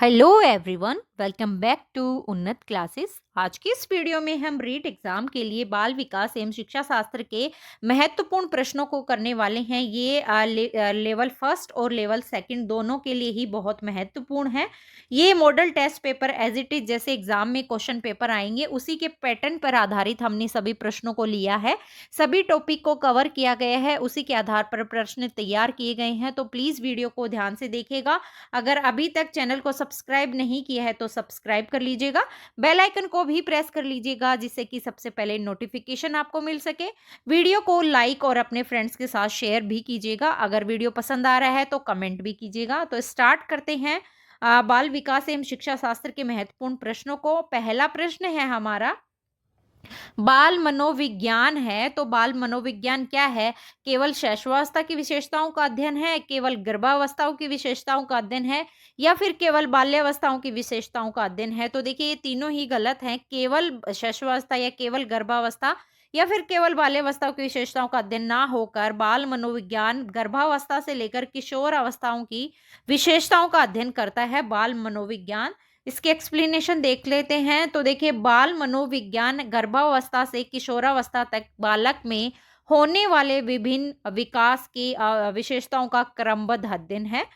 Hello everyone, welcome back to Unnat classes. आज की इस वीडियो में हम रीट एग्जाम के लिए बाल विकास एवं शिक्षा शास्त्र के महत्वपूर्ण प्रश्नों को करने वाले हैं। ये लेवल फर्स्ट और लेवल सेकंड दोनों के लिए ही बहुत महत्वपूर्ण है। ये model test paper as it is जैसे एग्जाम में क्वेश्चन पेपर आएंगे उसी के पैटर्न पर आधारित हमने सभी प्रश्नों को लिया है। सभी टॉपिक को कवर किया गया है, उसी के आधार पर प्रश्न तैयार किए गए हैं। तो प्लीज वीडियो को ध्यान से देखिएगा। अगर अभी तक चैनल को सब्सक्राइब नहीं किया है तो सब्सक्राइब कर लीजिएगा, बेल आइकन को भी प्रेस कर लीजिएगा जिससे कि सबसे पहले नोटिफिकेशन आपको मिल सके। वीडियो को लाइक और अपने फ्रेंड्स के साथ शेयर भी कीजिएगा। अगर वीडियो पसंद आ रहा है तो कमेंट भी कीजिएगा। तो स्टार्ट करते हैं बाल विकास एवं शिक्षा शास्त्र के महत्वपूर्ण प्रश्नों को। पहला प्रश्न है हमारा, बाल मनोविज्ञान है तो बाल मनोविज्ञान क्या है? केवल शैशवावस्था की विशेषताओं का अध्ययन है, केवल गर्भावस्थाओं की विशेषताओं का अध्ययन है, या फिर केवल बाल्यावस्थाओं की विशेषताओं का अध्ययन है? तो देखिए ये तीनों ही गलत हैं। केवल शैशवावस्था या केवल गर्भावस्था या फिर केवल बाल्यावस्थाओं की विशेषताओं का अध्ययन ना होकर बाल मनोविज्ञान गर्भावस्था से लेकर किशोर अवस्थाओं की विशेषताओं का अध्ययन करता है। बाल मनोविज्ञान, इसके एक्सप्लेनेशन देख लेते हैं। तो देखिए बाल मनोविज्ञान गर्भावस्था से किशोरावस्था तक बालक में होने वाले विभिन्न विकास की विशेषताओं का क्रमबद्ध अध्ययन है।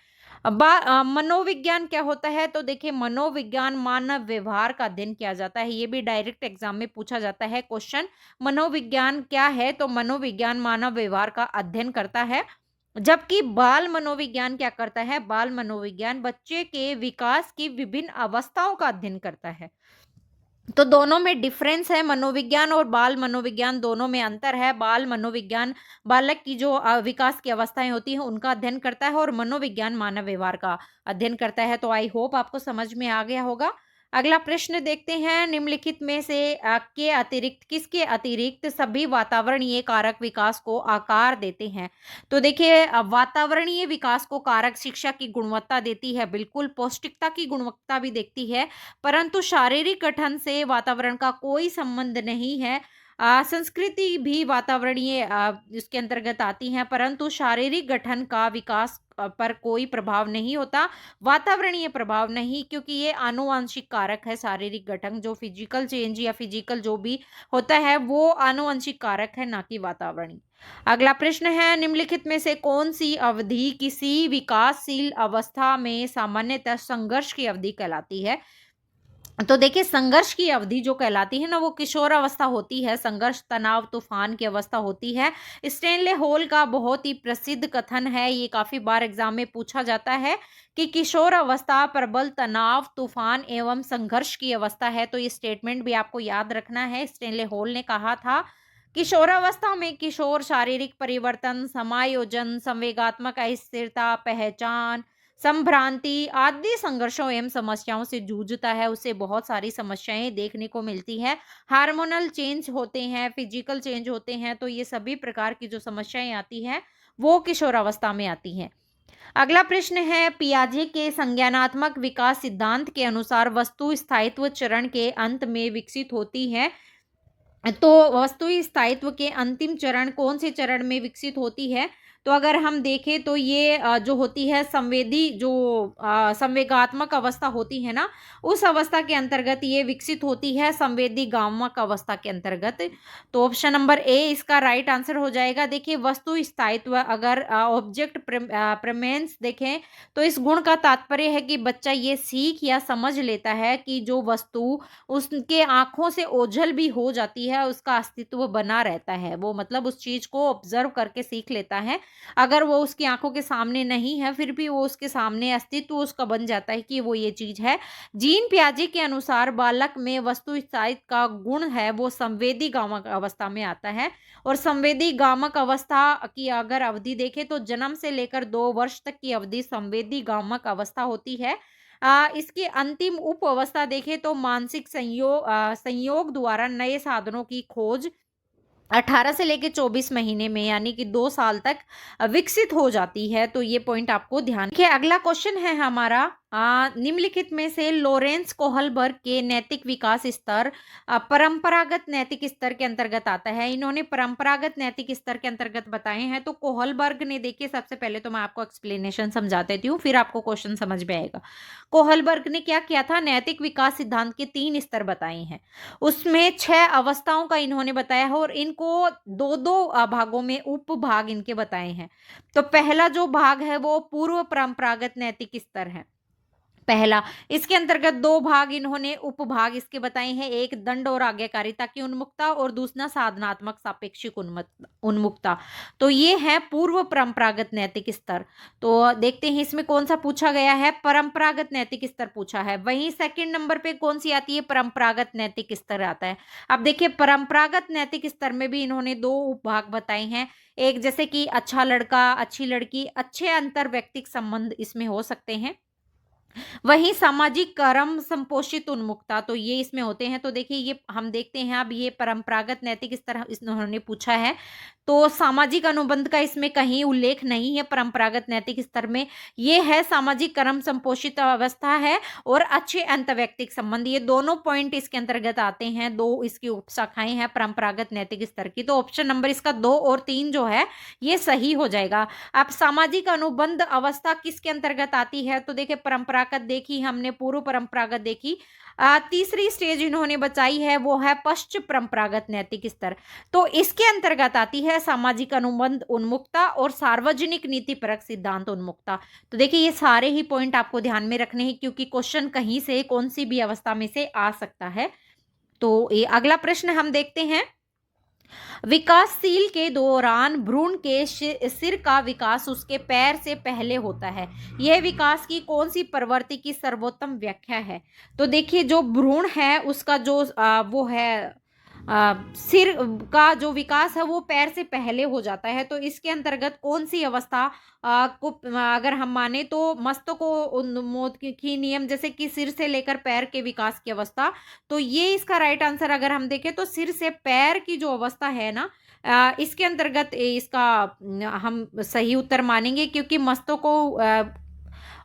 मनोविज्ञान क्या होता है? तो देखिए मनोविज्ञान मानव व्यवहार का अध्ययन किया जाता है। ये भी डायरेक्ट एग्जाम में पूछा जाता है क्वेश्चन। मनोविज्ञान क्या है? तो मनोविज्ञान मानव व्यवहार का अध्ययन करता है। जबकि बाल मनोविज्ञान क्या करता है? बाल मनोविज्ञान बच्चे के विकास की विभिन्न अवस्थाओं का अध्ययन करता है। तो दोनों में डिफरेंस है, मनोविज्ञान और बाल मनोविज्ञान दोनों में अंतर है। बाल मनोविज्ञान बालक की जो विकास की अवस्थाएं होती हैं उनका अध्ययन करता है और मनोविज्ञान मानव व्यवहार का अध्ययन करता है। तो आई होप आपको समझ में आ गया होगा। अगला प्रश्न देखते हैं, निम्नलिखित में से के अतिरिक्त किसके अतिरिक्त सभी वातावरणीय कारक विकास को आकार देते हैं? तो देखिए वातावरणीय विकास को कारक शिक्षा की गुणवत्ता देती है, बिल्कुल पौष्टिकता की गुणवत्ता भी देखती है, परंतु शारीरिक गठन से वातावरण का कोई संबंध नहीं है। संस्कृति भी वातावरणीय इसके अंतर्गत आती है, परंतु शारीरिक गठन का विकास पर कोई प्रभाव नहीं होता, वातावरणीय प्रभाव नहीं, क्योंकि ये आनुवंशिक कारक है। शारीरिक गठन जो फिजिकल चेंज या फिजिकल जो भी होता है वो आनुवंशिक कारक है, ना कि वातावरणीय। अगला प्रश्न है, निम्नलिखित में से कौन सी अवधि किसी विकासशील अवस्था में सामान्यतः संघर्ष की अवधि कहलाती है? तो देखिए संघर्ष की अवधि जो कहलाती है ना वो किशोर अवस्था होती है। संघर्ष तनाव तूफान की अवस्था होती है। स्टेनले हॉल का बहुत ही प्रसिद्ध कथन है, ये काफी बार एग्जाम में पूछा जाता है कि किशोर अवस्था प्रबल तनाव तूफान एवं संघर्ष की अवस्था है। तो ये स्टेटमेंट भी आपको याद रखना है। स्टेनले हॉल ने कहा था, किशोरावस्था में किशोर शारीरिक परिवर्तन, समायोजन, संवेगात्मक अस्थिरता, पहचान, संभ्रांति आदि संघर्षों एवं समस्याओं से जूझता है। उसे बहुत सारी समस्याएं देखने को मिलती है। हार्मोनल चेंज होते हैं, फिजिकल चेंज होते हैं, तो ये सभी प्रकार की जो समस्याएं आती हैं वो किशोरावस्था में आती हैं। अगला प्रश्न है, पियाजे के संज्ञानात्मक विकास सिद्धांत के अनुसार वस्तु स्थायित्व चरण के अंत में विकसित होती है। तो वस्तु स्थायित्व के अंतिम चरण कौन से चरण में विकसित होती है? तो अगर हम देखें तो ये जो होती है संवेदी जो संवेगात्मक अवस्था होती है ना, उस अवस्था के अंतर्गत ये विकसित होती है, संवेदी गामक अवस्था के अंतर्गत। तो ऑप्शन नंबर ए इसका राइट आंसर हो जाएगा। देखिए वस्तु स्थायित्व, अगर ऑब्जेक्ट प्रेमेंस देखें तो इस गुण का तात्पर्य है कि बच्चा ये सीख या समझ लेता है कि जो वस्तु उसके आंखों से ओझल भी हो जाती है उसका अस्तित्व बना रहता है। वो मतलब उस चीज को ऑब्जर्व करके सीख लेता है। अगर वो उसकी आंखों के सामने नहीं है फिर भी वो उसके सामने अस्तित्व उसका बन जाता है कि वो ये चीज है। जीन पियाजे के अनुसार बालक में वस्तु स्थायित्व का गुण है वो संवेदी गामक अवस्था में आता है। और संवेदी गामक अवस्था की अगर अवधि देखें तो जन्म से लेकर 2 वर्ष तक की अवधि संवेदी गामक अवस्था होती है। इसकी अंतिम उप अवस्था देखें तो मानसिक संयोग द्वारा नए साधनों की खोज 18 से लेकर 24 महीने में यानी कि 2 साल तक विकसित हो जाती है। तो ये पॉइंट आपको ध्यान रखिए। अगला क्वेश्चन है हमारा, निम्नलिखित में से लॉरेंस कोहलबर्ग के नैतिक विकास स्तर परंपरागत नैतिक स्तर के अंतर्गत आता है। इन्होंने परंपरागत नैतिक स्तर के अंतर्गत बताए हैं। तो कोहलबर्ग ने, देखिए सबसे पहले तो मैं आपको एक्सप्लेनेशन समझा देती हूँ, फिर आपको क्वेश्चन समझ में आएगा। कोहलबर्ग ने क्या किया था, नैतिक विकास सिद्धांत के 3 स्तर बताए हैं। उसमें 6 अवस्थाओं का इन्होंने बताया है और इनको दो दो भागों में उप भाग इनके बताए हैं। तो पहला जो भाग है वो पूर्व परंपरागत नैतिक स्तर है, पहला। इसके अंतर्गत 2 भाग इन्होंने उपभाग इसके बताए हैं, एक दंड और आज्ञाकारिता की उन्मुक्ता और दूसरा साधनात्मक सापेक्षिक उन्मुक्ता। तो ये है पूर्व परंपरागत नैतिक स्तर। तो देखते हैं इसमें कौन सा पूछा गया है, परंपरागत नैतिक स्तर पूछा है। वहीं सेकंड नंबर पे कौन सी आती है, परंपरागत नैतिक स्तर आता है। अब देखिए परंपरागत नैतिक स्तर में भी इन्होंने 2 उपभाग बताए हैं, एक जैसे कि अच्छा लड़का, अच्छी लड़की, अच्छे अंतर व्यक्तिक संबंध इसमें हो सकते हैं। वहीं सामाजिक कर्म संपोषित उन्मुक्ता, तो ये इसमें होते हैं। तो देखिए ये हम देखते हैं, अब ये परंपरागत नैतिक स्तर इन्होंने पूछा है, तो सामाजिक अनुबंध का इसमें कहीं उल्लेख नहीं है परंपरागत नैतिक स्तर में। ये है सामाजिक कर्म संपोषित अवस्था है और अच्छे अंतर्वैयक्तिक संबंध, ये दोनों पॉइंट इसके अंतर्गत आते हैं। 2 इसकी उपशाखाएं हैं परंपरागत नैतिक स्तर की। तो ऑप्शन नंबर इसका 2 और 3 जो है ये सही हो जाएगा। अब सामाजिक अनुबंध अवस्था किसके अंतर्गत आती है, तो देखिए परंपरागत देखी हमने, पूर्व परंपरागत देखी, तीसरी स्टेज इन्होंने बचाई है वो है पश्चिम परंपरागत नैतिक स्तर। तो इसके अंतर्गत आती है सामाजिक अनुबंध उन्मुक्ता और सार्वजनिक नीति परक सिद्धांत उन्मुक्ता। तो देखिए ये सारे ही पॉइंट आपको ध्यान में रखने हैं, क्योंकि क्वेश्चन कहीं से कौन सी भी अवस्था में से आ सकता है। तो ये अगला प्रश्न हम देखते हैं, विकासशील के दौरान भ्रूण के सिर का विकास उसके पैर से पहले होता है। यह विकास की कौन सी प्रवृत्ति की सर्वोत्तम व्याख्या है। तो देखिए जो भ्रूण है उसका जो वो है सिर का जो विकास है वो पैर से पहले हो जाता है। तो इसके अंतर्गत कौन सी अवस्था को अगर हम माने तो मस्तको उन्मोदकी नियम, जैसे कि सिर से लेकर पैर के विकास की अवस्था। तो ये इसका राइट आंसर अगर हम देखें तो सिर से पैर की जो अवस्था है ना, इसके अंतर्गत इसका हम सही उत्तर मानेंगे, क्योंकि मस्तको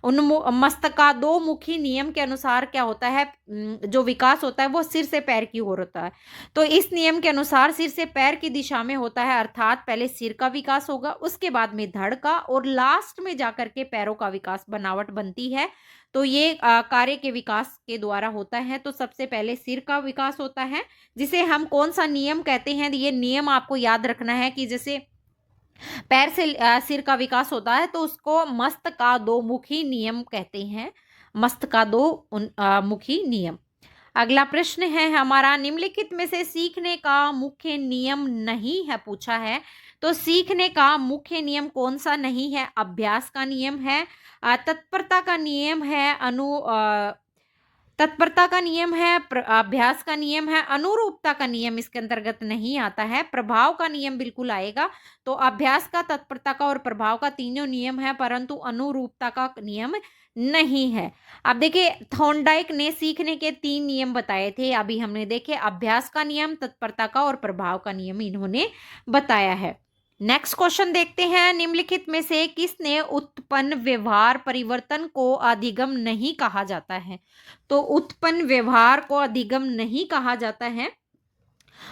मस्तकादोमुखी नियम के अनुसार क्या होता है, जो विकास होता है वो सिर से पैर की ओर होता है। तो इस नियम के अनुसार सिर से पैर की दिशा में होता है, अर्थात पहले सिर का विकास होगा, उसके बाद में धड़ का, और लास्ट में जाकर के पैरों का विकास बनावट बनती है। तो ये कार्य के विकास के द्वारा होता है। तो सबसे पहले सिर का विकास होता है, जिसे हम कौन सा नियम कहते हैं, ये नियम आपको याद रखना है कि जैसे पैर से सिर का विकास होता है तो उसको मस्तकादोमुखी नियम कहते हैं, मस्तकादोमुखी नियम। अगला प्रश्न है हमारा, निम्नलिखित में से सीखने का मुख्य नियम नहीं है पूछा है। तो सीखने का मुख्य नियम कौन सा नहीं है, अभ्यास का नियम है, तत्परता का नियम है, तत्परता का नियम है, अभ्यास का नियम है, अनुरूपता का नियम इसके अंतर्गत नहीं आता है, प्रभाव का नियम बिल्कुल आएगा। तो अभ्यास का, तत्परता का और प्रभाव का तीनों नियम है, परंतु अनुरूपता का नियम नहीं है। अब देखिए थॉर्नडाइक ने सीखने के 3 नियम बताए थे, अभी हमने देखे अभ्यास का नियम, तत्परता का और प्रभाव का नियम इन्होंने बताया है। नेक्स्ट क्वेश्चन देखते हैं, निम्नलिखित में से किसने उत्पन्न व्यवहार परिवर्तन को अधिगम नहीं कहा जाता है। तो उत्पन्न व्यवहार को अधिगम नहीं कहा जाता है,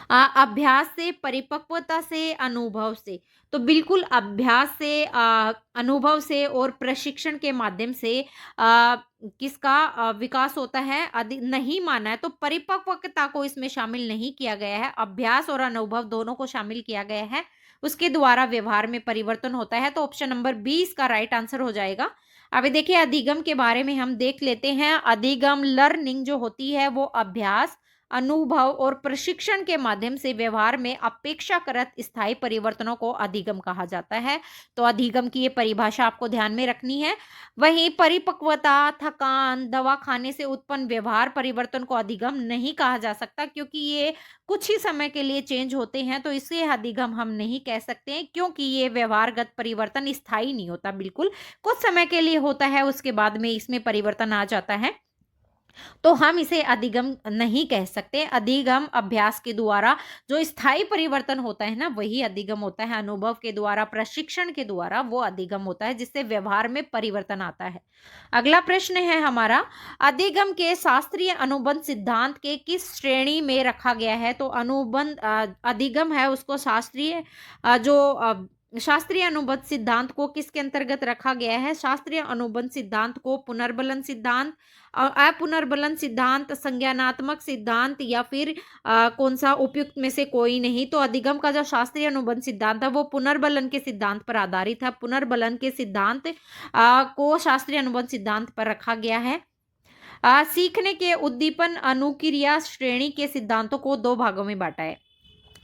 अभ्यास से, परिपक्वता से, अनुभव से। तो बिल्कुल अभ्यास से, अनुभव से और प्रशिक्षण के माध्यम से किसका विकास होता है, नहीं माना है। तो परिपक्वता को इसमें शामिल नहीं किया गया है, अभ्यास और अनुभव दोनों को शामिल किया गया है, उसके द्वारा व्यवहार में परिवर्तन होता है। तो ऑप्शन नंबर 20 का राइट आंसर हो जाएगा। अभी देखिए अधिगम के बारे में हम देख लेते हैं। अधिगम लर्निंग जो होती है वो अभ्यास, अनुभव और प्रशिक्षण के माध्यम से व्यवहार में अपेक्षाकृत स्थायी परिवर्तनों को अधिगम कहा जाता है। तो अधिगम की ये परिभाषा आपको ध्यान में रखनी है। वहीं परिपक्वता, थकान, दवा खाने से उत्पन्न व्यवहार परिवर्तन को अधिगम नहीं कहा जा सकता, क्योंकि ये कुछ ही समय के लिए चेंज होते हैं, तो इसे अधिगम हम नहीं कह सकते हैं, क्योंकि ये व्यवहारगत परिवर्तन स्थायी नहीं होता, बिल्कुल कुछ समय के लिए होता है, उसके बाद में इसमें परिवर्तन आ जाता है। तो हम इसे अधिगम नहीं कह सकते। अधिगम अभ्यास के द्वारा जो स्थायी परिवर्तन होता है ना, वही अधिगम होता है। अनुभव के द्वारा, प्रशिक्षण के द्वारा वो अधिगम होता है, जिससे व्यवहार में परिवर्तन आता है। अगला प्रश्न है हमारा, अधिगम के शास्त्रीय अनुबंध सिद्धांत के किस श्रेणी में रखा गया है? तो अनुबंध अधिगम है उसको शास्त्रीय शास्त्रीय अनुबंध सिद्धांत को किसके अंतर्गत रखा गया है? शास्त्रीय अनुबंध सिद्धांत को पुनर्बलन सिद्धांत, अपुनर्बलन सिद्धांत, संज्ञानात्मक सिद्धांत, या फिर कौन सा उपयुक्त में से कोई नहीं। तो अधिगम का जो शास्त्रीय अनुबंध सिद्धांत है वो पुनर्बलन के सिद्धांत पर आधारित है। पुनर्बलन के सिद्धांत को शास्त्रीय अनुबंध सिद्धांत पर रखा गया है। सीखने के उद्दीपन अनुक्रिया श्रेणी के सिद्धांतों को दो भागों में बांटा है।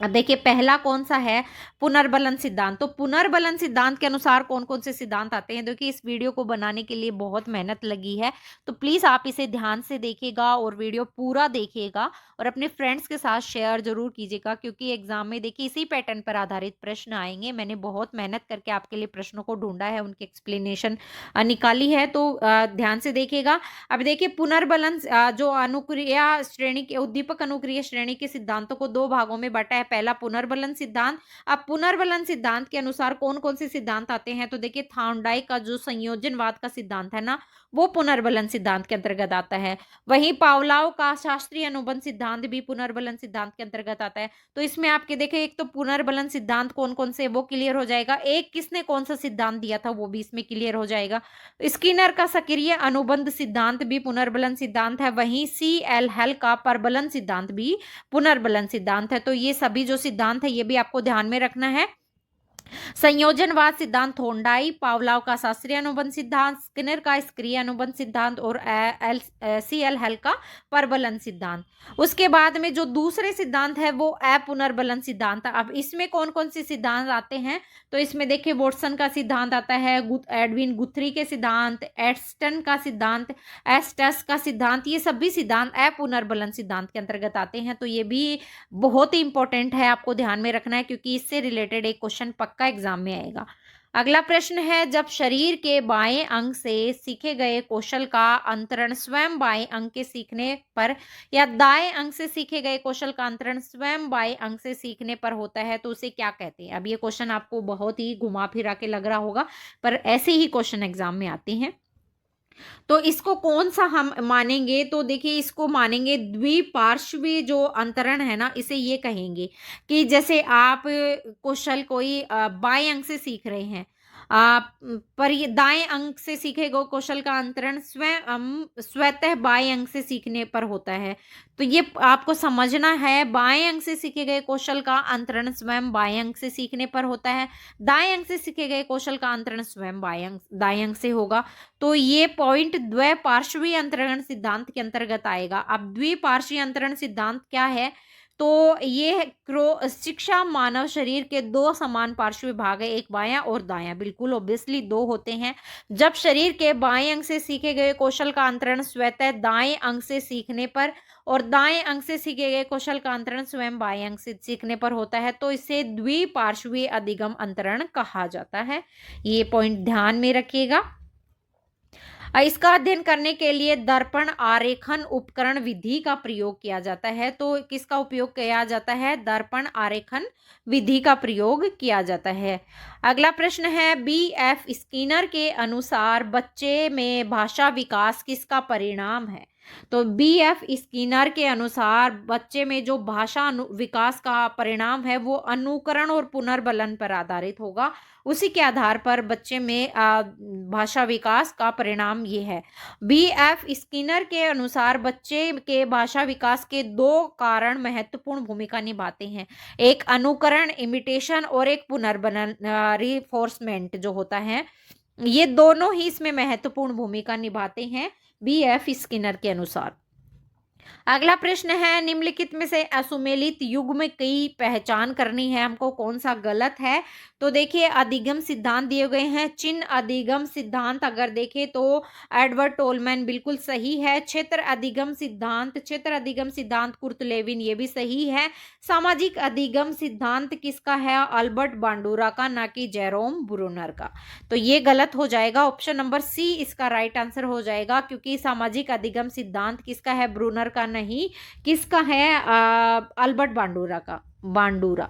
अब देखिए पहला कौन सा है? पुनर्बलन सिद्धांत। तो पुनर्बलन सिद्धांत के अनुसार कौन कौन से सिद्धांत आते हैं? देखिए इस वीडियो को बनाने के लिए बहुत मेहनत लगी है, तो प्लीज आप इसे ध्यान से देखिएगा और वीडियो पूरा देखिएगा और अपने फ्रेंड्स के साथ शेयर जरूर कीजिएगा, क्योंकि एग्जाम में देखिए इसी पैटर्न पर आधारित प्रश्न आएंगे। मैंने बहुत मेहनत करके आपके लिए प्रश्नों को ढूंढा है, उनकी एक्सप्लेनेशन निकाली है, तो ध्यान से देखिएगा। अब देखिए पुनर्बलन जो अनुक्रिया श्रेणी के उद्दीपक अनुक्रिया श्रेणी के सिद्धांतों को दो भागों में बांटा है। पहला पुनर्बलन सिद्धांत। अब पुनर्बलन सिद्धांत के अनुसार कौन कौन से सिद्धांत आते हैं? तो देखिए थाउंडाई का जो संयोजनवाद का सिद्धांत है ना, वो पुनर्बलन सिद्धांत के अंतर्गत आता है। वहीं पावलाव का शास्त्रीय अनुबंध सिद्धांत भी पुनर्बलन सिद्धांत के अंतर्गत आता है। तो इसमें आपके देखे एक तो पुनर्बलन सिद्धांत कौन कौन से वो क्लियर हो जाएगा, एक किसने कौन सा सिद्धांत दिया था वो भी इसमें क्लियर हो जाएगा। स्किनर का सक्रिय अनुबंध सिद्धांत भी पुनर्बलन सिद्धांत है। वहीं सी एल हेल का परबलन सिद्धांत भी पुनर्बलन सिद्धांत है। तो ये सभी जो सिद्धांत है ये भी आपको ध्यान में रखना है। संयोजनवाद सिद्धांत थोंडाई, पावलाव का शास्त्रीय अनुबंध सिद्धांत, स्किनर का सक्रिय अनुबंध सिद्धांत और सी एल हेल का परबलन सिद्धांत। उसके बाद में जो दूसरे सिद्धांत है वो अपुनर्बलन सिद्धांत। अब इसमें कौन कौन से सिद्धांत आते हैं? तो इसमें देखिए वॉटसन का सिद्धांत आता है, एडविन गुथरी के सिद्धांत, एस्टन का सिद्धांत, एस्टस का सिद्धांत, ये सभी सिद्धांत अपुनर्बलन सिद्धांत के अंतर्गत आते हैं। तो ये भी बहुत ही इंपॉर्टेंट है, आपको ध्यान में रखना है, क्योंकि इससे रिलेटेड एक क्वेश्चन पक्का एग्जाम में आएगा। अगला प्रश्न है, जब शरीर के बाएं अंग से सीखे गए कौशल का अंतरण स्वयं बाएं अंग के सीखने पर या दाएं अंग से सीखे गए कौशल का अंतरण स्वयं बाएं अंग से सीखने पर होता है, तो उसे क्या कहते हैं? अब ये क्वेश्चन आपको बहुत ही घुमा फिरा के लग रहा होगा, पर ऐसे ही क्वेश्चन एग्जाम में आते हैं। तो इसको कौन सा हम मानेंगे? तो देखिए इसको मानेंगे द्विपार्श्वीय जो अंतरण है ना, इसे ये कहेंगे कि जैसे आप कौशल कोई बाएं अंग से सीख रहे हैं, पर ये दाएं अंग से सीखे गए कौशल का अंतरण स्वतः बाएं अंग से सीखने पर होता है। तो ये आपको समझना है, बाएं अंग से सीखे गए कौशल का अंतरण स्वयं बाएं अंग से सीखने पर होता है, दाएं अंग से सीखे गए कौशल का अंतरण स्वयं दाएं अंग से होगा। तो ये पॉइंट द्विपार्श्वीय अंतरण सिद्धांत के अंतर्गत आएगा। अब द्विपार्श्वीय अंतरण सिद्धांत क्या है? तो ये शिक्षा मानव शरीर के दो समान पार्श्व भाग है, एक बायां और दायां, बिल्कुल ऑब्वियसली दो होते हैं। जब शरीर के बाएं अंग से सीखे गए कौशल का अंतरण स्वतः दाएं अंग से सीखने पर और दाएं अंग से सीखे गए कौशल का अंतरण स्वयं बाएं अंग से सीखने पर होता है, तो इसे द्विपार्श्वीय अधिगम अंतरण कहा जाता है। ये पॉइंट ध्यान में रखिएगा। इसका अध्ययन करने के लिए दर्पण आरेखन उपकरण विधि का प्रयोग किया जाता है। तो किसका उपयोग किया जाता है? दर्पण आरेखन विधि का प्रयोग किया जाता है। अगला प्रश्न है, B.F. स्किनर के अनुसार बच्चे में भाषा विकास किसका परिणाम है? तो B.F. स्किनर के अनुसार बच्चे में जो भाषा विकास का परिणाम है वो अनुकरण और पुनर्बलन पर आधारित होगा। उसी के आधार पर बच्चे में भाषा विकास का परिणाम ये है। B.F. स्किनर के अनुसार बच्चे के भाषा विकास के दो कारण महत्वपूर्ण भूमिका निभाते हैं, एक अनुकरण इमिटेशन और एक पुनर्बलन रिफोर्समेंट जो होता है, ये दोनों ही इसमें महत्वपूर्ण भूमिका निभाते हैं B.F. स्किनर के अनुसार। अगला प्रश्न है, निम्नलिखित में से असुमेलित युग्म की पहचान करनी है हमको, कौन सा गलत है? तो देखिए अधिगम सिद्धांत दिए गए हैं। चिन्ह अधिगम सिद्धांत अगर देखें तो एडवर्ड टोलमैन बिल्कुल सही है। क्षेत्र अधिगम सिद्धांत कुर्ट लेविन, ये भी सही है। सामाजिक अधिगम सिद्धांत किसका है? अल्बर्ट बांडूरा का, ना कि जेरोम ब्रूनर का। तो ये गलत हो जाएगा, ऑप्शन नंबर सी इसका राइट आंसर हो जाएगा, क्योंकि सामाजिक अधिगम सिद्धांत किसका है? ब्रूनर का नहीं, किसका है? अल्बर्ट बांडूरा का, बांडूरा।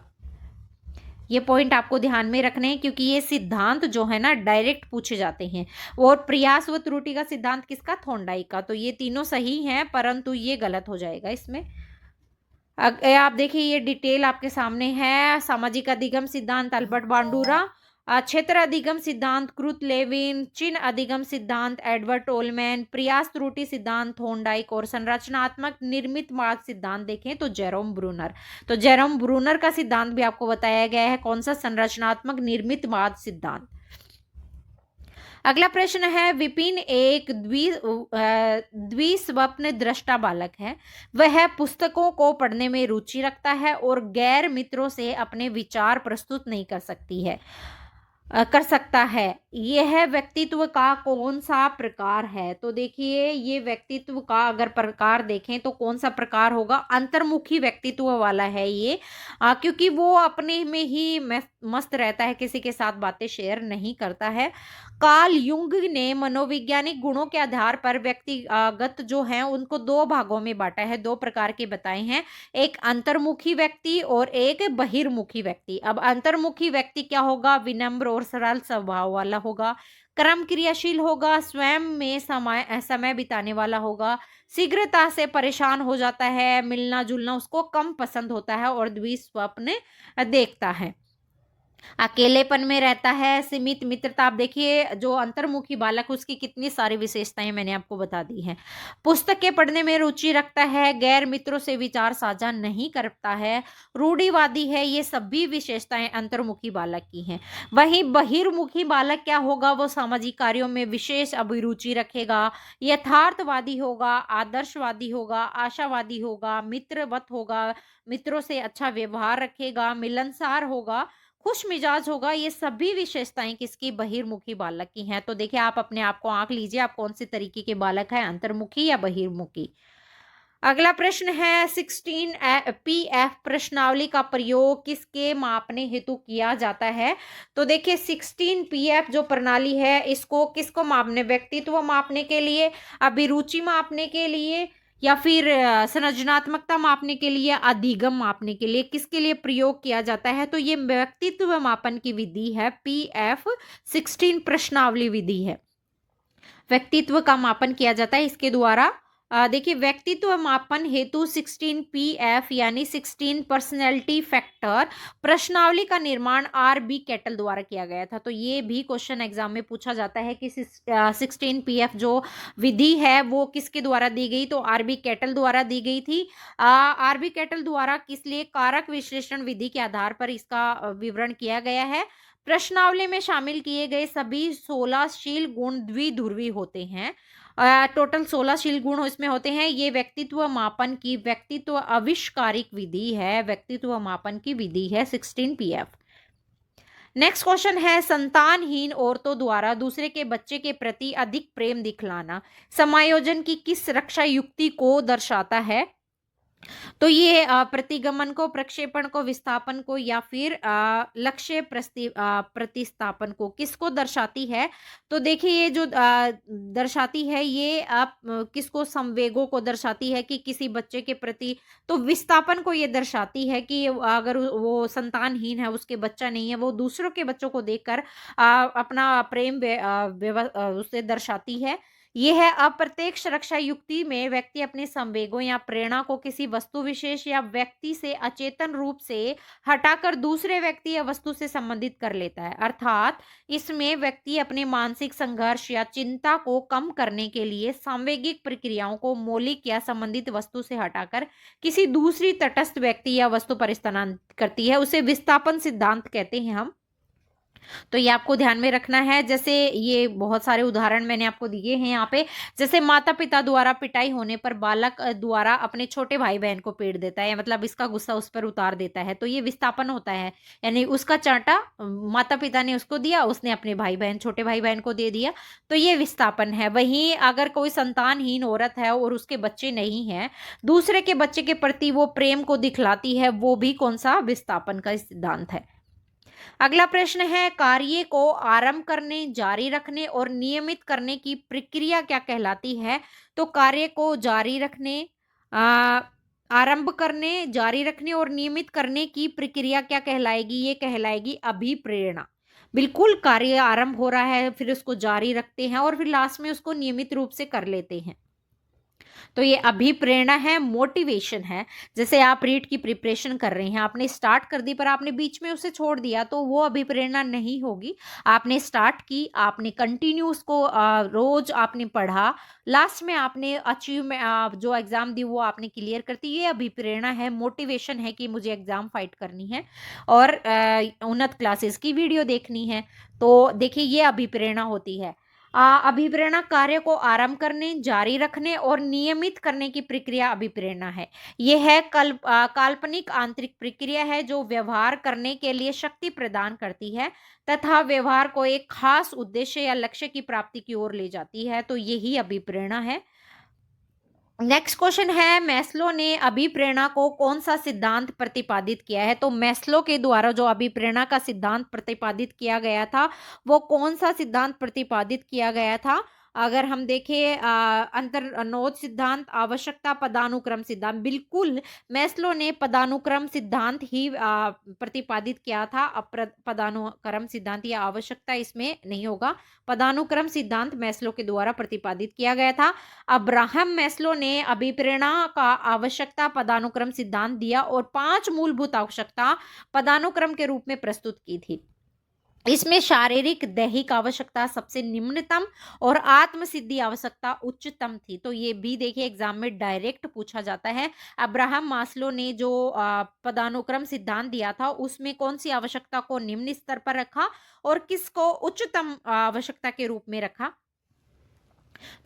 ये पॉइंट आपको ध्यान में रखने हैं, क्योंकि ये सिद्धांत जो है ना डायरेक्ट पूछे जाते हैं। और प्रयास व त्रुटि का सिद्धांत किसका? थॉर्नडाइक का। तो ये तीनों सही हैं, परंतु ये गलत हो जाएगा इसमें। आप देखिए ये डिटेल आपके सामने है। सामाजिक अधिगम सिद्धांत अल्बर्ट बांडूरा, क्षेत्र अधिगम सिद्धांत क्रुथ लेविन, चिन्ह अधिगम सिद्धांत एडवर्ड टोलमैन, प्रयास त्रुटि सिद्धांत थॉर्नडाइक, और संरचनात्मक निर्मित मार्ग सिद्धांत देखें तो जेरोम ब्रूनर। तो जेरोम ब्रूनर का सिद्धांत भी आपको बताया गया है। कौन सा? संरचनात्मक निर्मित मार्ग सिद्धांत। अगला प्रश्न है, विपिन एक द्विस्वप्न दृष्टा बालक है। वह पुस्तकों को पढ़ने में रुचि रखता है और गैर मित्रों से अपने विचार प्रस्तुत नहीं कर सकता है। यह व्यक्तित्व का कौन सा प्रकार है? तो देखिए ये व्यक्तित्व का अगर प्रकार देखें तो कौन सा प्रकार होगा? अंतर्मुखी व्यक्तित्व वाला है ये, क्योंकि वो अपने में ही मस्त रहता है, किसी के साथ बातें शेयर नहीं करता है। कार्ल युंग ने मनोवैज्ञानिक गुणों के आधार पर व्यक्तिगत जो है उनको दो भागों में बांटा है, दो प्रकार के बताए हैं, एक अंतर्मुखी व्यक्ति और एक बहिर्मुखी व्यक्ति। अब अंतर्मुखी व्यक्ति क्या होगा? विनम्र और सरल स्वभाव वाला होगा, कर्म क्रियाशील होगा, स्वयं में समय बिताने वाला होगा, शीघ्रता से परेशान हो जाता है, मिलना जुलना उसको कम पसंद होता है और द्विस्वप्न देखता है, अकेलेपन में रहता है, सीमित मित्रता। आप देखिए जो अंतर्मुखी बालक उसकी कितनी सारी विशेषताएं मैंने आपको बता दी हैं। पुस्तकें पढ़ने में रुचि रखता है, गैर मित्रों से विचार साझा नहीं करता है, रूढ़िवादी है। ये सभी विशेषताएं अंतर्मुखी बालक की हैं। वहीं बहिर्मुखी बालक क्या होगा? वो सामाजिक कार्यों में विशेष अभिरुचि रखेगा, यथार्थवादी होगा, आदर्शवादी होगा, आशावादी होगा, मित्रवत होगा, मित्रों से अच्छा व्यवहार रखेगा, मिलनसार होगा, खुश मिजाज होगा। ये सभी विशेषताएं किसकी? बहिर्मुखी बालक की हैं। तो देखिए आप अपने आप को आंक लीजिए, आप कौन से तरीके के बालक हैं, अंतर्मुखी या बहिर्मुखी। अगला प्रश्न है, 16 PF प्रश्नावली का प्रयोग किसके मापने हेतु किया जाता है? तो देखिए 16 PF जो प्रणाली है इसको किसको मापने? व्यक्तित्व मापने के लिए, अभिरुचि मापने के लिए, या फिर संरचनात्मकता मापने के लिए, अधिगम मापने के लिए, किसके लिए प्रयोग किया जाता है? तो ये व्यक्तित्व मापन की विधि है, PF 16 प्रश्नावली विधि है। व्यक्तित्व का मापन किया जाता है इसके द्वारा। देखिए व्यक्तित्व मापन हेतु 16 PF यानी 16 पर्सनैलिटी फैक्टर प्रश्नावली का निर्माण RB कैटल द्वारा किया गया था। तो ये भी क्वेश्चन एग्जाम में पूछा जाता है कि 16 PF जो विधि है वो किसके द्वारा दी गई? तो RB कैटल द्वारा दी गई थी। RB कैटल द्वारा किस लिए? कारक विश्लेषण विधि के आधार पर इसका विवरण किया गया है। प्रश्नावली में शामिल किए गए सभी 16 शील गुण द्विध्रुवी होते हैं। टोटल 16 शील गुण इसमें होते हैं। ये व्यक्तित्व मापन की व्यक्तित्व आविष्कारिक विधि है, व्यक्तित्व मापन की विधि है 16 PF। नेक्स्ट क्वेश्चन है, संतानहीन औरतों द्वारा दूसरे के बच्चे के प्रति अधिक प्रेम दिखलाना समायोजन की किस रक्षा युक्ति को दर्शाता है? तो ये प्रतिगमन को, प्रक्षेपण को, विस्थापन को, या फिर लक्ष्य प्रतिस्थापन को किसको दर्शाती है? तो देखिए ये जो दर्शाती है ये आप किसको? संवेगों को दर्शाती है कि किसी बच्चे के प्रति। तो विस्थापन को ये दर्शाती है कि अगर वो संतानहीन है, उसके बच्चा नहीं है, वो दूसरों के बच्चों को देखकर अपना प्रेम उसे दर्शाती है। यह है अप्रत्यक्ष रक्षा युक्ति में व्यक्ति अपने संवेगों या प्रेरणा को किसी वस्तु विशेष या व्यक्ति से अचेतन रूप से हटाकर दूसरे व्यक्ति या वस्तु से संबंधित कर लेता है। अर्थात इसमें व्यक्ति अपने मानसिक संघर्ष या चिंता को कम करने के लिए सांवेगिक प्रक्रियाओं को मौलिक या संबंधित वस्तु से हटाकर किसी दूसरी तटस्थ व्यक्ति या वस्तु पर स्थानांतरित करती है। उसे विस्थापन सिद्धांत कहते हैं हम। तो ये आपको ध्यान में रखना है। जैसे ये बहुत सारे उदाहरण मैंने आपको दिए हैं यहाँ पे। जैसे माता पिता द्वारा पिटाई होने पर बालक द्वारा अपने छोटे भाई बहन को पीट देता है, मतलब इसका गुस्सा उस पर उतार देता है, तो ये विस्थापन होता है। यानी उसका चांटा माता पिता ने उसको दिया, उसने अपने भाई बहन छोटे भाई बहन को दे दिया, तो ये विस्थापन है। वहीं अगर कोई संतानहीन औरत है और उसके बच्चे नहीं है, दूसरे के बच्चे के प्रति वो प्रेम को दिखलाती है, वो भी कौन सा विस्थापन का सिद्धांत है। अगला प्रश्न है, कार्य को आरंभ करने, जारी रखने और नियमित करने की प्रक्रिया क्या कहलाती है। तो कार्य को जारी रखने, आ, आरंभ करने, जारी रखने और नियमित करने की प्रक्रिया क्या कहलाएगी। ये कहलाएगी अभिप्रेरणा। बिल्कुल, कार्य आरंभ हो रहा है, फिर उसको जारी रखते हैं और फिर लास्ट में उसको नियमित रूप से कर लेते हैं, तो ये अभिप्रेरणा है, मोटिवेशन है। जैसे आप रीट की प्रिपरेशन कर रहे हैं, आपने स्टार्ट कर दी पर आपने बीच में उसे छोड़ दिया, तो वो अभिप्रेरणा नहीं होगी। आपने स्टार्ट की, आपने कंटिन्यू उसको रोज आपने पढ़ा, लास्ट में आपने अचीव में जो एग्जाम दी वो आपने क्लियर करती, ये अभिप्रेरणा है, मोटिवेशन है कि मुझे एग्जाम फाइट करनी है और उन्नत क्लासेस की वीडियो देखनी है। तो देखिए ये अभिप्रेरणा होती है। अभिप्रेरणा कार्य को आरंभ करने, जारी रखने और नियमित करने की प्रक्रिया अभिप्रेरणा है। यह है काल्पनिक आंतरिक प्रक्रिया है जो व्यवहार करने के लिए शक्ति प्रदान करती है तथा व्यवहार को एक खास उद्देश्य या लक्ष्य की प्राप्ति की ओर ले जाती है, तो यही अभिप्रेरणा है। नेक्स्ट क्वेश्चन है, मैस्लो ने अभिप्रेरणा को कौन सा सिद्धांत प्रतिपादित किया है। तो मैस्लो के द्वारा जो अभिप्रेरणा का सिद्धांत प्रतिपादित किया गया था, वो कौन सा सिद्धांत प्रतिपादित किया गया था। अगर हम देखें अंतर्नोद सिद्धांत, आवश्यकता पदानुक्रम सिद्धांत, बिल्कुल मैस्लो ने पदानुक्रम सिद्धांत ही प्रतिपादित किया था। पदानुक्रम सिद्धांत या आवश्यकता इसमें नहीं होगा, पदानुक्रम सिद्धांत मैस्लो के द्वारा प्रतिपादित किया गया था। अब्राहम मैस्लो ने अभिप्रेरणा का आवश्यकता पदानुक्रम सिद्धांत दिया और 5 मूलभूत आवश्यकता पदानुक्रम के रूप में प्रस्तुत की थी। इसमें शारीरिक दैहिक आवश्यकता सबसे निम्नतम और आत्म सिद्धि आवश्यकता उच्चतम थी। तो ये भी देखिए एग्जाम में डायरेक्ट पूछा जाता है। अब्राहम मास्लो ने जो पदानुक्रम सिद्धांत दिया था उसमें कौन सी आवश्यकता को निम्न स्तर पर रखा और किसको उच्चतम आवश्यकता के रूप में रखा।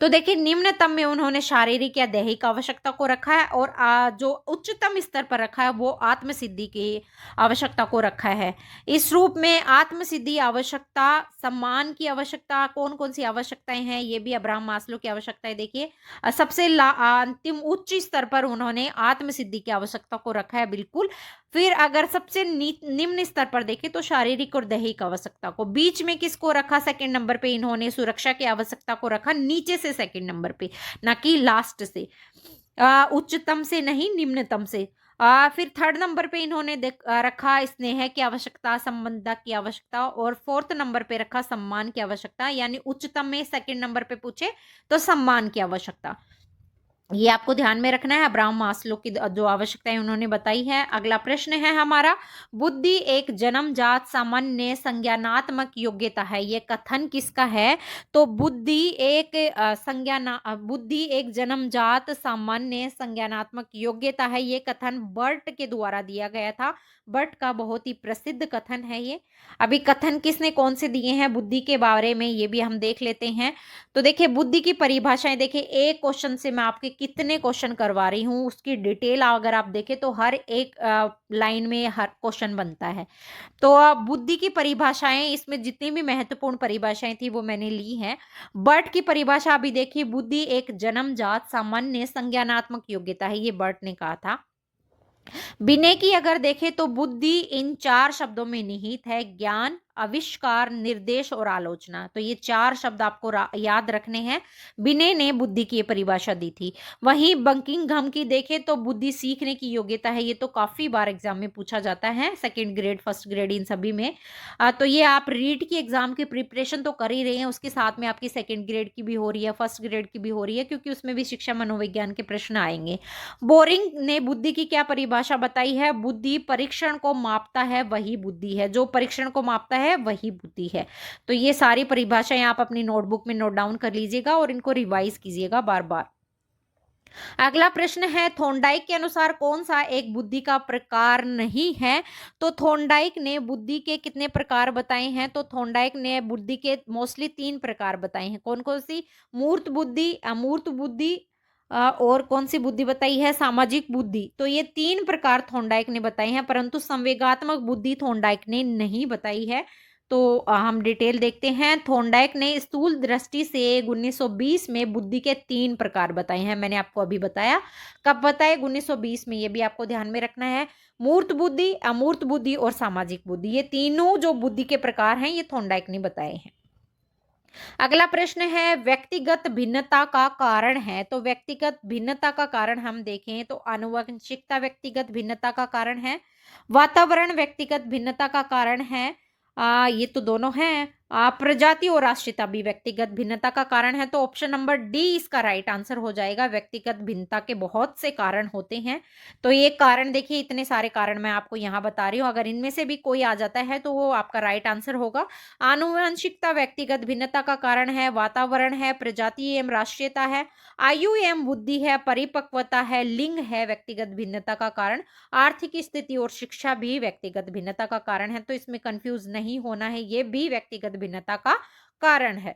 तो देखिए निम्नतम में उन्होंने शारीरिक या दैहिक आवश्यकता को रखा है और जो उच्चतम स्तर पर रखा है वो आत्मसिद्धि की आवश्यकता को रखा है। इस रूप में आत्मसिद्धि आवश्यकता, सम्मान की आवश्यकता, कौन कौन सी आवश्यकताएं हैं, ये भी अब्राहम मास्लो की आवश्यकताएं। देखिए सबसे अंतिम उच्च स्तर पर उन्होंने आत्मसिद्धि की आवश्यकता को रखा है, बिल्कुल। फिर अगर सबसे निम्न स्तर पर देखें तो शारीरिक और दैहिक आवश्यकता को, बीच में किसको रखा, सेकंड नंबर पे इन्होंने सुरक्षा की आवश्यकता को रखा, नीचे से सेकंड नंबर पे, ना कि लास्ट से, उच्चतम से नहीं, निम्नतम से। फिर थर्ड नंबर पे इन्होंने रखा स्नेह की आवश्यकता, संबंध की आवश्यकता, और फोर्थ नंबर पे रखा सम्मान की आवश्यकता। यानी उच्चतम में सेकंड नंबर पे पूछे तो सम्मान की आवश्यकता, ये आपको ध्यान में रखना है। अब्राहम मास्लो की जो आवश्यकताएं उन्होंने बताई है। अगला प्रश्न है हमारा, बुद्धि एक जन्मजात सामान्य संज्ञानात्मक योग्यता है, ये कथन किसका है। तो बुद्धि एक बुद्धि एक जन्मजात सामान्य संज्ञानात्मक योग्यता है, ये कथन बर्ट के द्वारा दिया गया था। बर्ट का बहुत ही प्रसिद्ध कथन है ये। अभी कथन किसने कौन से दिए हैं बुद्धि के बारे में, ये भी हम देख लेते हैं। तो देखिए बुद्धि की परिभाषाएं, देखिए एक क्वेश्चन से मैं आपके कितने क्वेश्चन करवा रही हूँ, उसकी डिटेल अगर आप देखें तो हर एक लाइन में हर क्वेश्चन बनता है। तो बुद्धि की परिभाषाएं, इसमें जितनी भी महत्वपूर्ण परिभाषाएं थी वो मैंने ली हैं। बर्ट की परिभाषा अभी देखिए, बुद्धि एक जन्मजात सामान्य संज्ञानात्मक योग्यता है, ये बर्ट ने कहा था। बिने की अगर देखें तो बुद्धि इन 4 शब्दों में निहित है, ज्ञान, आविष्कार, निर्देश और आलोचना। तो ये 4 शब्द आपको याद रखने हैं। बिने ने बुद्धि की परिभाषा दी थी। वहीं बंकिंघम की देखें तो बुद्धि सीखने की योग्यता है, ये तो काफी बार एग्जाम में पूछा जाता है, सेकंड ग्रेड, फर्स्ट ग्रेड, इन सभी में। तो ये आप रीट की एग्जाम की प्रिपरेशन तो कर ही रहे हैं, उसके साथ में आपकी सेकेंड ग्रेड की भी हो रही है, फर्स्ट ग्रेड की भी हो रही है, क्योंकि उसमें भी शिक्षा मनोविज्ञान के प्रश्न आएंगे। बोरिंग ने बुद्धि की क्या परिभाषा बताई है, बुद्धि परीक्षण को मापता है वही बुद्धि है, जो परीक्षण को मापता है वही बुद्धि है। तो ये सारी परिभाषाएं आप अपनी नोटबुक में नोट डाउन कर लीजिएगा और इनको रिवाइज कीजिएगा बार बार। अगला प्रश्न है, थॉर्नडाइक के अनुसार कौन सा एक बुद्धि का प्रकार नहीं है? तो थॉर्नडाइक ने बुद्धि के कितने प्रकार बताए हैं? तो थॉर्नडाइक ने बुद्धि के मोस्टली 3 प्रकार बताए हैं। कौन-कौन सी? मूर्त बुद्धि, अमूर्त बुद्धि और कौन सी बुद्धि बताई है? सामाजिक बुद्धि। तो ये 3 प्रकार थॉर्नडाइक ने बताए हैं, परंतु संवेगात्मक बुद्धि थॉर्नडाइक ने नहीं बताई है। तो हम डिटेल देखते हैं। थॉर्नडाइक ने स्थूल दृष्टि से 1920 में बुद्धि के 3 प्रकार बताए हैं। मैंने आपको अभी बताया। कब बताए? 1920 में। ये भी आपको ध्यान में रखना है। मूर्त बुद्धि, अमूर्त बुद्धि और सामाजिक बुद्धि, ये तीनों जो बुद्धि के प्रकार हैं, ये थॉर्नडाइक ने बताए हैं। अगला प्रश्न है, व्यक्तिगत भिन्नता का कारण है? तो व्यक्तिगत भिन्नता का कारण हम देखें तो आनुवंशिकता व्यक्तिगत भिन्नता का कारण है, वातावरण व्यक्तिगत भिन्नता का कारण है। ये तो दोनों हैं। प्रजाति और राष्ट्रीयता भी व्यक्तिगत भिन्नता का कारण है। तो ऑप्शन नंबर डी इसका राइट आंसर हो जाएगा। व्यक्तिगत भिन्नता के बहुत से कारण होते हैं। तो ये कारण देखिए, इतने सारे कारण मैं आपको यहाँ बता रही हूँ, अगर इनमें से भी कोई आ जाता है तो वो आपका राइट आंसर होगा। आनुवंशिकता व्यक्तिगत भिन्नता का कारण है, वातावरण है, प्रजाति एवं राष्ट्रीयता है, आयु एवं बुद्धि है, परिपक्वता है, लिंग है व्यक्तिगत भिन्नता का कारण, आर्थिक स्थिति और शिक्षा भी व्यक्तिगत भिन्नता का कारण है। तो इसमें कंफ्यूज नहीं होना है, ये भी व्यक्तिगत भिन्नता का कारण है।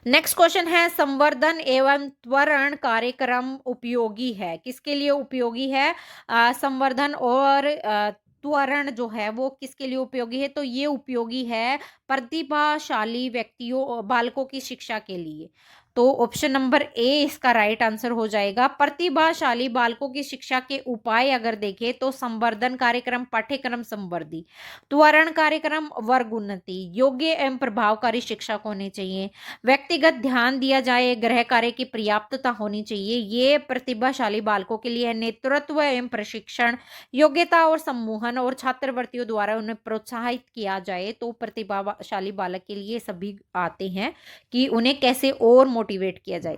नेक्स्ट क्वेश्चन है, संवर्धन एवं त्वरण कार्यक्रम उपयोगी है? किसके लिए उपयोगी है? संवर्धन और त्वरण जो है वो किसके लिए उपयोगी है? तो ये उपयोगी है प्रतिभाशाली व्यक्तियों, बालकों की शिक्षा के लिए। तो ऑप्शन नंबर ए इसका राइट आंसर हो जाएगा। प्रतिभाशाली बालकों की शिक्षा के उपाय अगर देखें तो संवर्धन कार्यक्रम पाठ्यक्रम संवर्धी, त्वरण कार्यक्रम वर्ग उन्नति, योग्य एवं प्रभावकारी शिक्षक होने चाहिए, व्यक्तिगत ध्यान दिया जाए, गृह कार्य की पर्याप्तता होनी चाहिए, ये प्रतिभाशाली बालकों के लिए है। नेतृत्व एवं प्रशिक्षण, योग्यता और सम्मोहन और छात्रवृत्तियों द्वारा उन्हें प्रोत्साहित किया जाए, तो प्रतिभाशाली बालक के लिए सभी आते हैं कि उन्हें कैसे और मोटिवेट किया जाए।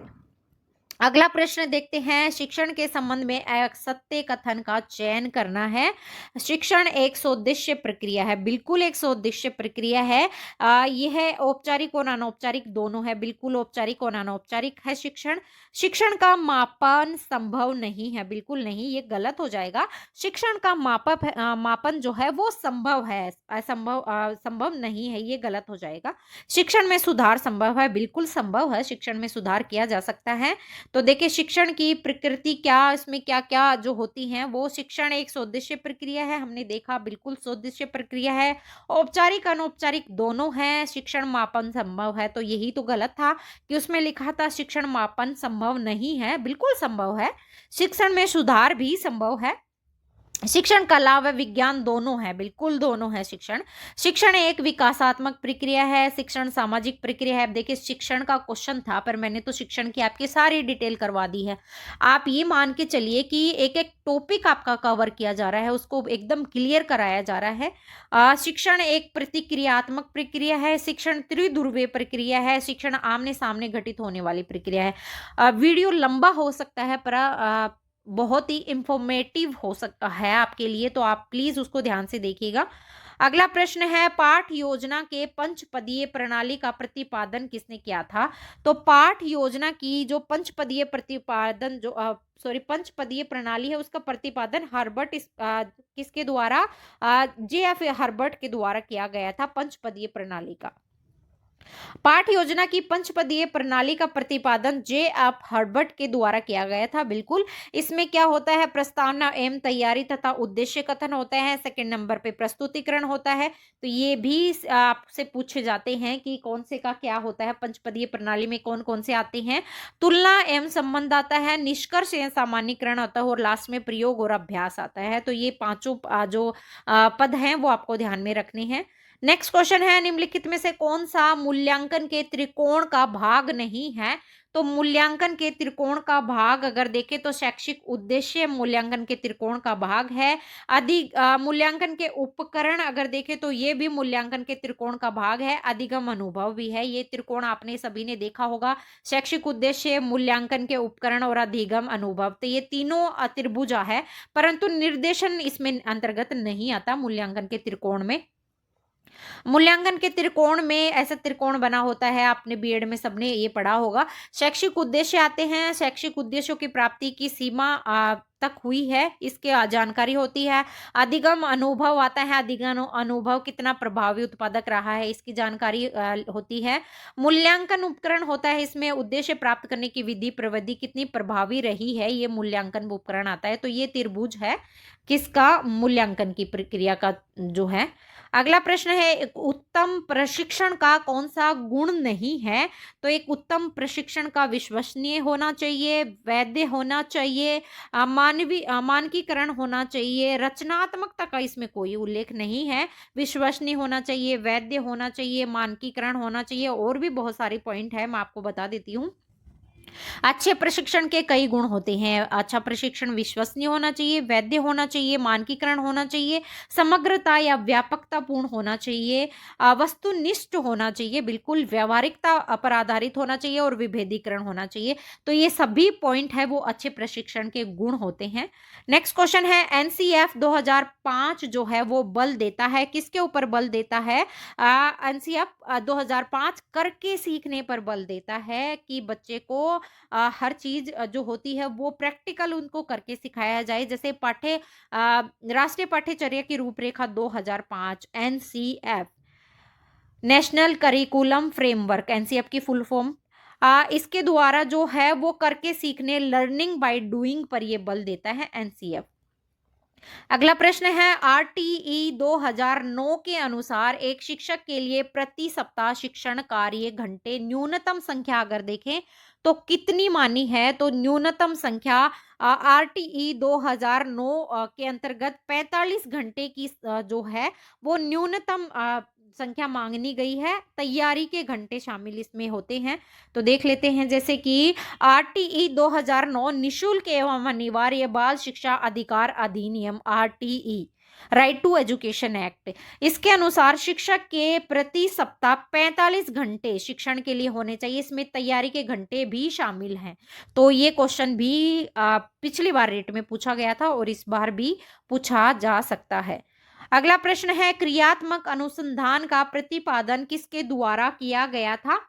अगला प्रश्न देखते हैं, शिक्षण के संबंध में एक सत्य कथन का चयन करना है। शिक्षण एक सोद्देश्य प्रक्रिया है। बिल्कुल एक सोद्देश्य प्रक्रिया है। यह औपचारिक और अनौपचारिक दोनों है। बिल्कुल औपचारिक और अनौपचारिक है शिक्षण। शिक्षण का मापन संभव नहीं है। बिल्कुल नहीं, ये गलत हो जाएगा। शिक्षण का मापन जो है वो संभव है, संभव नहीं है, ये गलत हो जाएगा। शिक्षण में सुधार संभव है। बिल्कुल संभव है, शिक्षण में सुधार किया जा सकता है। तो देखिए, शिक्षण की प्रकृति क्या, इसमें क्या क्या जो होती हैं वो, शिक्षण एक सोद्देश्य प्रक्रिया है, हमने देखा बिल्कुल सोद्देश्य प्रक्रिया है। औपचारिक अनौपचारिक दोनों है। शिक्षण मापन संभव है, तो यही तो गलत था कि उसमें लिखा था शिक्षण मापन संभव नहीं है। बिल्कुल संभव है। शिक्षण में सुधार भी संभव है। शिक्षण कला व विज्ञान दोनों है। बिल्कुल दोनों है शिक्षण। शिक्षण एक विकासात्मक प्रक्रिया है। शिक्षण सामाजिक प्रक्रिया है। अब देखिए, शिक्षण का क्वेश्चन था पर मैंने तो शिक्षण की आपकी सारी डिटेल करवा दी है। आप ये मान के चलिए कि एक एक टॉपिक आपका कवर किया जा रहा है, उसको एकदम क्लियर कराया जा रहा है। शिक्षण एक प्रतिक्रियात्मक प्रक्रिया है। शिक्षण त्रिध्रुवीय प्रक्रिया है। शिक्षण आमने सामने घटित होने वाली प्रक्रिया है। वीडियो लंबा हो सकता है पर बहुत ही इंफॉर्मेटिव हो सकता है आपके लिए, तो आप प्लीज उसको ध्यान से देखिएगा। अगला प्रश्न है, पाठ योजना के पंचपदीय प्रणाली का प्रतिपादन किसने किया था? तो पाठ योजना की जो पंचपदीय प्रतिपादन जो पंचपदीय प्रणाली है, उसका प्रतिपादन किसके द्वारा? JF हर्बर्ट के द्वारा किया गया था पंचपदीय प्रणाली का। पाठ योजना की पंचपदीय प्रणाली का प्रतिपादन JF हर्बर्ट के द्वारा किया गया था। बिल्कुल। इसमें क्या होता है? प्रस्तावना एवं तैयारी तथा उद्देश्य कथन होता है। सेकंड नंबर पे प्रस्तुतिकरण होता है। तो ये भी आपसे पूछे जाते हैं कि कौन से का क्या होता है, पंचपदीय प्रणाली में कौन कौन से आते हैं। तुलना एवं संबंध आता है, निष्कर्ष एवं सामान्यीकरण आता है और लास्ट में प्रयोग और अभ्यास आता है। तो ये पांचों जो पद हैं वो आपको ध्यान में रखने हैं। नेक्स्ट क्वेश्चन है, निम्नलिखित में से कौन सा मूल्यांकन के त्रिकोण का भाग नहीं है? तो मूल्यांकन के त्रिकोण का भाग अगर देखें तो शैक्षिक उद्देश्य मूल्यांकन के त्रिकोण का भाग है। मूल्यांकन के उपकरण अगर देखें तो ये भी मूल्यांकन के त्रिकोण का भाग है। अधिगम अनुभव भी है। ये त्रिकोण आपने सभी ने देखा होगा, शैक्षिक उद्देश्य, मूल्यांकन के उपकरण और अधिगम अनुभव। तो ये तीनों त्रिभुज है, परंतु निर्देशन इसमें अंतर्गत नहीं आता मूल्यांकन के त्रिकोण में। मूल्यांकन के त्रिकोण में ऐसा त्रिकोण बना होता है, आपने बीएड में सबने ये पढ़ा होगा। शैक्षिक उद्देश्य आते हैं, शैक्षिक उद्देश्यों की प्राप्ति की सीमा तक हुई है, इसके जानकारी होती है। अधिगम अनुभव आता है, अधिगम अनुभव कितना प्रभावी उत्पादक रहा है, इसकी जानकारी होती है। मूल्यांकन उपकरण होता है, इसमें उद्देश्य प्राप्त करने की विधि प्रविधि कितनी प्रभावी रही है, ये मूल्यांकन उपकरण आता है। तो ये त्रिभुज है किसका, मूल्यांकन की प्रक्रिया का जो है। अगला प्रश्न है, एक उत्तम प्रशिक्षण का कौन सा गुण नहीं है? तो एक उत्तम प्रशिक्षण का विश्वसनीय होना चाहिए, वैध होना चाहिए, मानकीकरण होना चाहिए, रचनात्मकता का इसमें कोई उल्लेख नहीं है। विश्वसनीय होना चाहिए, वैध होना चाहिए, मानकीकरण होना चाहिए, और भी बहुत सारे पॉइंट है, मैं आपको बता देती हूँ। अच्छे प्रशिक्षण के कई गुण होते हैं। अच्छा प्रशिक्षण विश्वसनीय होना चाहिए, वैध होना चाहिए, मानकीकरण होना चाहिए, समग्रता या व्यापकता पूर्ण होना चाहिए, वस्तुनिष्ठ होना चाहिए, बिल्कुल व्यवहारिकता पर आधारित होना चाहिए, और विभेदीकरण होना चाहिए। तो ये सभी पॉइंट है वो अच्छे प्रशिक्षण के गुण होते हैं। नेक्स्ट क्वेश्चन है, एनसीएफ 2005 जो है वो बल देता है, किसके ऊपर बल देता है? एनसीएफ 2005 करके सीखने पर बल देता है, कि बच्चे को हर चीज जो होती है वो प्रैक्टिकल उनको करके सिखाया जाए। जैसे राष्ट्रीय पाठ्यचर्या की रूपरेखा 2005 NCF, national curriculum framework, NCF की फुल फॉर्म, इसके द्वारा जो है वो करके सीखने, लर्निंग बाय डूइंग पर ये बल देता है एनसीएफ। अगला प्रश्न है, आरटीई 2009 के अनुसार एक शिक्षक के लिए प्रति सप्ताह शिक्षण कार्य घंटे न्यूनतम संख्या अगर देखें तो कितनी मानी है? तो न्यूनतम संख्या आरटीई 2009 के अंतर्गत 45 घंटे की जो है वो न्यूनतम संख्या मांगनी गई है। तैयारी के घंटे शामिल इसमें होते हैं, तो देख लेते हैं। जैसे कि आरटीई 2009 निशुल्क एवं अनिवार्य बाल शिक्षा अधिकार अधिनियम, RTE right to education act, इसके अनुसार शिक्षक के प्रति सप्ताह 45 घंटे शिक्षण के लिए होने चाहिए। इसमें तैयारी के घंटे भी शामिल हैं। तो ये क्वेश्चन भी पिछली बार रेट में पूछा गया था और इस बार भी पूछा जा सकता है। अगला प्रश्न है, क्रियात्मक अनुसंधान का प्रतिपादन किसके द्वारा किया गया था?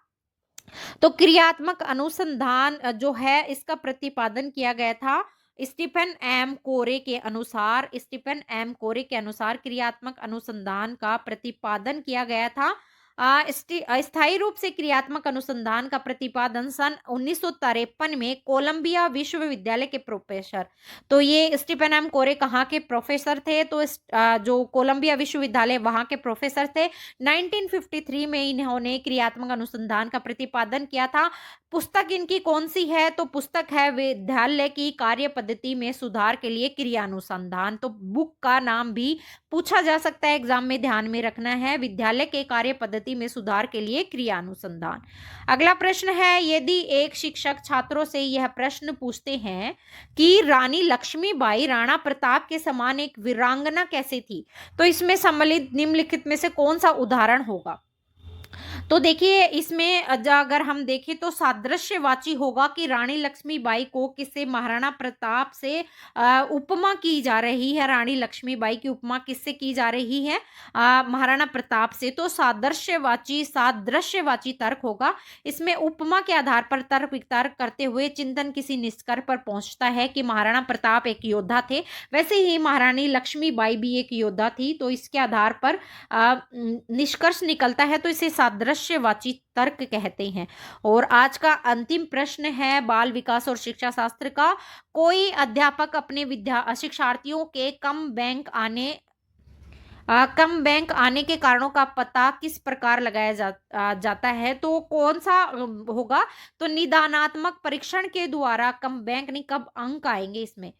तो क्रियात्मक अनुसंधान जो है इसका प्रतिपादन किया गया था स्टीफन एम कोरे के अनुसार। स्टीफन एम कोरे के अनुसार क्रियात्मक अनुसंधान का प्रतिपादन किया गया था। अस्थायी रूप से क्रियात्मक अनुसंधान का प्रतिपादन सन 1953 में कोलंबिया विश्वविद्यालय के प्रोफेसर, तो ये स्टीफन एम कोरे कहाँ के प्रोफेसर थे? तो जो कोलंबिया विश्वविद्यालय वहां के प्रोफेसर थे। 1953 में इन्होंने क्रियात्मक अनुसंधान का प्रतिपादन किया था। पुस्तक इनकी कौन सी है? तो पुस्तक है विद्यालय की कार्य पद्धति में सुधार के लिए क्रियानुसंधान। तो बुक का नाम भी पूछा जा सकता है, एग्जाम में ध्यान में रखना है, विद्यालय के कार्य पद्धति में सुधार के लिए क्रियानुसंधान। अगला प्रश्न है, यदि एक शिक्षक छात्रों से यह प्रश्न पूछते हैं कि रानी लक्ष्मीबाई राणा प्रताप के समान एक वीरांगना कैसे थी, तो इसमें सम्मिलित निम्नलिखित में से कौन सा उदाहरण होगा? तो देखिए इसमें अगर हम देखें तो सादृश्यवाची होगा कि रानी लक्ष्मीबाई को किससे, महाराणा प्रताप से उपमा की जा रही है। रानी लक्ष्मीबाई की उपमा किससे की जा रही है? महाराणा प्रताप से। तो सादृश्यवाची तर्क होगा। इसमें उपमा के आधार पर तर्क वितर्क करते हुए चिंतन किसी निष्कर्ष पर पहुंचता है कि महाराणा प्रताप एक योद्धा थे, वैसे ही महारानी लक्ष्मीबाई भी एक योद्धा थी। तो इसके आधार पर निष्कर्ष निकलता है, तो इसे सादृश्यवाची तर्क कहते हैं। और आज का अंतिम प्रश्न है बाल विकास और शिक्षा शास्त्र का, कोई अध्यापक अपने शिक्षार्थियों के कम बैंक आने के कारणों का पता किस प्रकार लगाया जाता है? तो कौन सा होगा? तो निदानात्मक परीक्षण के द्वारा कम बैंक नहीं, कब अंक आएंगे इसमें,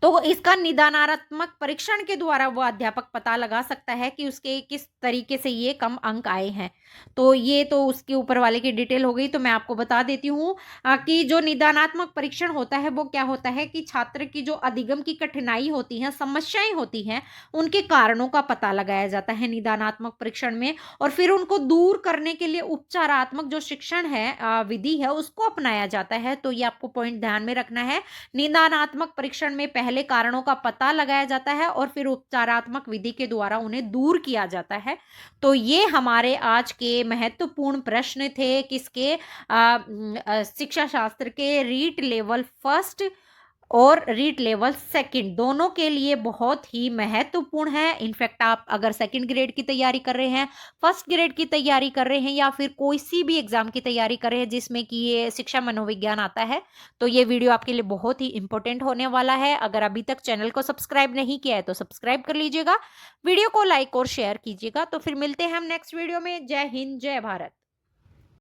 तो इसका निदानात्मक परीक्षण के द्वारा वो अध्यापक पता लगा सकता है कि उसके किस तरीके से ये कम अंक आए हैं। तो ये तो उसके ऊपर वाले की डिटेल हो गई। तो मैं आपको बता देती हूँ कि जो निदानात्मक परीक्षण होता है वो क्या होता है कि छात्र की जो अधिगम की कठिनाई होती है, समस्याएं होती हैं, उनके कारणों का पता लगाया जाता है निदानात्मक परीक्षण में, और फिर उनको दूर करने के लिए उपचारात्मक जो शिक्षण है, विधि है, उसको अपनाया जाता है। तो ये आपको पॉइंट ध्यान में रखना है। निदानात्मक परीक्षण में पहले कारणों का पता लगाया जाता है और फिर उपचारात्मक विधि के द्वारा उन्हें दूर किया जाता है। तो ये हमारे आज के महत्वपूर्ण प्रश्न थे किसके, शिक्षा शास्त्र के रीट लेवल फर्स्ट और रीट लेवल सेकंड दोनों के लिए बहुत ही महत्वपूर्ण है। इनफैक्ट आप अगर सेकंड ग्रेड की तैयारी कर रहे हैं, फर्स्ट ग्रेड की तैयारी कर रहे हैं या फिर कोई सी भी एग्जाम की तैयारी कर रहे हैं जिसमें कि ये शिक्षा मनोविज्ञान आता है, तो ये वीडियो आपके लिए बहुत ही इंपॉर्टेंट होने वाला है। अगर अभी तक चैनल को सब्सक्राइब नहीं किया है तो सब्सक्राइब कर लीजिएगा, वीडियो को लाइक और शेयर कीजिएगा। तो फिर मिलते हैं हम नेक्स्ट वीडियो में। जय हिंद, जय भारत।